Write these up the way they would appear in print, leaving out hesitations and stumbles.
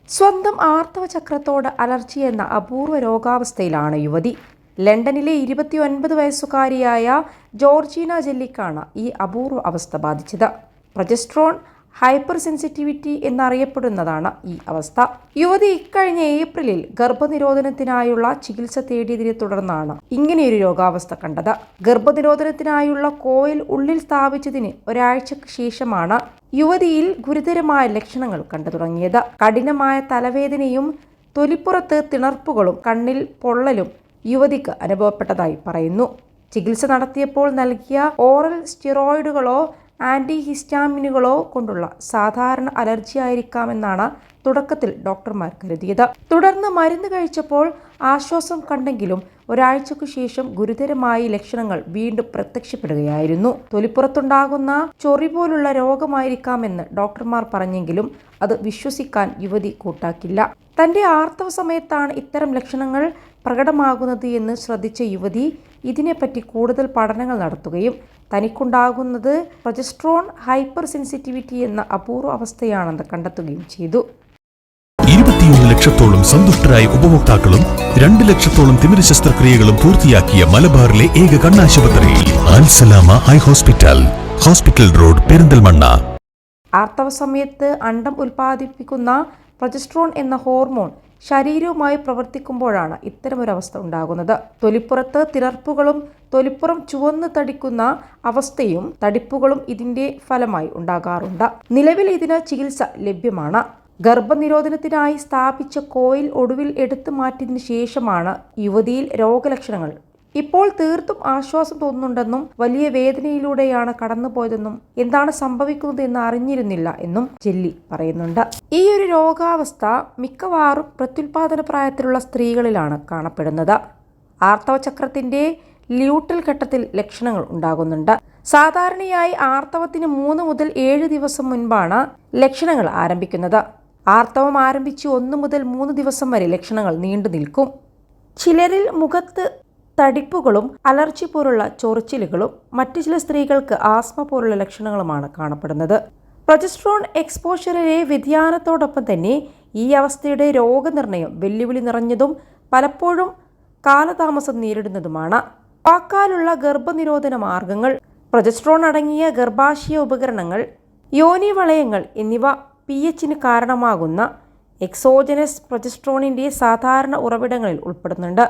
സ്വന്തം ആർത്തവചക്രത്തോട് അലർജി എന്ന അപൂർവ രോഗാവസ്ഥയിലാണ് യുവതി. ലണ്ടനിലെ 29 വയസ്സുകാരിയായ ജോർജീന ജെല്ലിക്കാണ് ഈ അപൂർവ അവസ്ഥ ബാധിച്ചത്. പ്രൊജസ്ട്രോൺ ഹൈപ്പർ സെൻസിറ്റിവിറ്റി എന്നറിയപ്പെടുന്നതാണ് ഈ അവസ്ഥ. യുവതി ഇക്കഴിഞ്ഞ ഏപ്രിലിൽ ഗർഭനിരോധനത്തിനായുള്ള ചികിത്സ തേടിയതിനെ തുടർന്നാണ് ഇങ്ങനെയൊരു രോഗാവസ്ഥ കണ്ടത്. ഗർഭനിരോധനത്തിനായുള്ള കോയിൽ ഉള്ളിൽ സ്ഥാപിച്ചതിന് ഒരാഴ്ചക്ക് ശേഷമാണ് യുവതിയിൽ ഗുരുതരമായ ലക്ഷണങ്ങൾ കണ്ടു തുടങ്ങിയത്. കഠിനമായ തലവേദനയും തൊലിപ്പുറത്ത് തിണർപ്പുകളും കണ്ണിൽ പൊള്ളലും യുവതിക്ക് അനുഭവപ്പെട്ടതായി പറയുന്നു. ചികിത്സ നടത്തിയപ്പോൾ നൽകിയ ഓറൽ സ്റ്റിറോയിഡുകളോ ആന്റിഹിസ്റ്റാമിനുകളോ കൊണ്ടുള്ള സാധാരണ അലർജി ആയിരിക്കാമെന്നാണ് തുടക്കത്തിൽ ഡോക്ടർമാർ കരുതിയത്. തുടർന്ന് മരുന്ന് കഴിച്ചപ്പോൾ ആശ്വാസം കണ്ടെങ്കിലും ഒരാഴ്ചക്കു ശേഷം ഗുരുതരമായ ലക്ഷണങ്ങൾ വീണ്ടും പ്രത്യക്ഷപ്പെടുകയായിരുന്നു. തൊലിപ്പുറത്തുണ്ടാകുന്ന ചൊറി പോലുള്ള രോഗമായിരിക്കാമെന്ന് ഡോക്ടർമാർ പറഞ്ഞെങ്കിലും അത് വിശ്വസിക്കാൻ യുവതി കൂട്ടാക്കില്ല. തന്റെ ആർത്തവ സമയത്താണ് ഇത്തരം ലക്ഷണങ്ങൾ പ്രകടമാകുന്നത് എന്ന് ശ്രദ്ധിച്ച യുവതി ഇതിനെപ്പറ്റി കൂടുതൽ പഠനങ്ങൾ നടത്തുകയും തനിക്കുണ്ടാകുന്നത് പ്രൊജസ്ട്രോൺ ഹൈപ്പർ സെൻസിറ്റിവിറ്റി എന്ന അപൂർവ അവസ്ഥയാണെന്ന് കണ്ടെത്തുകയും ചെയ്തു. 21 ലക്ഷത്തോളം സന്തുഷ്ടരായ ഉപഭോക്താക്കളും 2 ലക്ഷത്തോളം തിമിര ശസ്ത്രക്രിയകളും പൂർത്തിയാക്കിയ മലബാറിലെ ഏക കണ്ണാശുപത്രി Al Salama high hospital, hospital road, Perinthalmanna. ആർത്തവ സമയത്ത് അണ്ഡം ഉൽപ്പാദിപ്പിക്കുന്ന പ്രൊജസ്ട്രോൺ എന്ന ഹോർമോൺ ശരീരവുമായി പ്രവർത്തിക്കുമ്പോഴാണ് ഇത്തരമൊരവസ്ഥ ഉണ്ടാകുന്നത്. തൊലിപ്പുറത്ത് തിണർപ്പുകളും തൊലിപ്പുറം ചുവന്ന് തടിക്കുന്ന അവസ്ഥയും തടിപ്പുകളും ഇതിന്റെ ഫലമായി ഉണ്ടാകാറുണ്ട്. നിലവിൽ ഇതിന് ചികിത്സ ലഭ്യമാണ്. ഗർഭനിരോധനത്തിനായി സ്ഥാപിച്ച കോയിൽ ഒടുവിൽ എടുത്തു മാറ്റിയതിനു ശേഷമാണ് യുവതിയിൽ രോഗലക്ഷണങ്ങൾ. ഇപ്പോൾ തീർത്തും ആശ്വാസം തോന്നുന്നുണ്ടെന്നും വലിയ വേദനയിലൂടെയാണ് കടന്നുപോയതെന്നും എന്താണ് സംഭവിക്കുന്നത് എന്ന് അറിഞ്ഞിരുന്നില്ല എന്നും ജെല്ലി പറയുന്നുണ്ട്. ഈ ഒരു രോഗാവസ്ഥ മിക്കവാറും പ്രത്യുൽപാദന പ്രായത്തിലുള്ള സ്ത്രീകളിലാണ് കാണപ്പെടുന്നത്. ആർത്തവചക്രത്തിന്റെ ല്യൂട്ടൽ ഘട്ടത്തിൽ ലക്ഷണങ്ങൾ ഉണ്ടാകുന്നുണ്ട്. സാധാരണയായി ആർത്തവത്തിന് 3 മുതൽ 7 ദിവസം മുൻപാണ് ലക്ഷണങ്ങൾ ആരംഭിക്കുന്നത്. ആർത്തവം ആരംഭിച്ച് 1 മുതൽ 3 ദിവസം വരെ ലക്ഷണങ്ങൾ നീണ്ടു നിൽക്കും. ചിലരിൽ മുഖത്ത് തടിപ്പുകളും അലർജി പോലുള്ള ചൊറിച്ചിലുകളും മറ്റു ചില സ്ത്രീകൾക്ക് ആസ്മ പോലുള്ള ലക്ഷണങ്ങളുമാണ് കാണപ്പെടുന്നത്. പ്രൊജസ്ട്രോൺ എക്സ്പോഷറിലെ വ്യതിയാനത്തോടൊപ്പം തന്നെ ഈ അവസ്ഥയുടെ രോഗനിർണയം വെല്ലുവിളി നിറഞ്ഞതും പലപ്പോഴും കാലതാമസം നേരിടുന്നതുമാണ്. വാക്കാലുള്ള ഗർഭനിരോധന മാർഗങ്ങൾ, പ്രൊജസ്ട്രോൺ അടങ്ങിയ ഗർഭാശയ ഉപകരണങ്ങൾ, യോനി വളയങ്ങൾ എന്നിവ PHന് കാരണമാകുന്ന എക്സോജനസ് പ്രൊജസ്ട്രോണിന്റെ സാധാരണ ഉറവിടങ്ങളിൽ ഉൾപ്പെടുന്നുണ്ട്.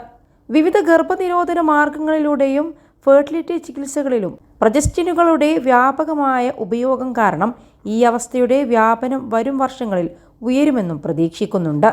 വിവിധ ഗർഭനിരോധന മാർഗങ്ങളിലൂടെയും ഫെർട്ടിലിറ്റി ചികിത്സകളിലും പ്രൊജസ്റ്റിനുകളുടെ വ്യാപകമായ ഉപയോഗം കാരണം ഈ അവസ്ഥയുടെ വ്യാപനം വരും വർഷങ്ങളിൽ ഉയരുമെന്നും പ്രതീക്ഷിക്കുന്നുണ്ട്.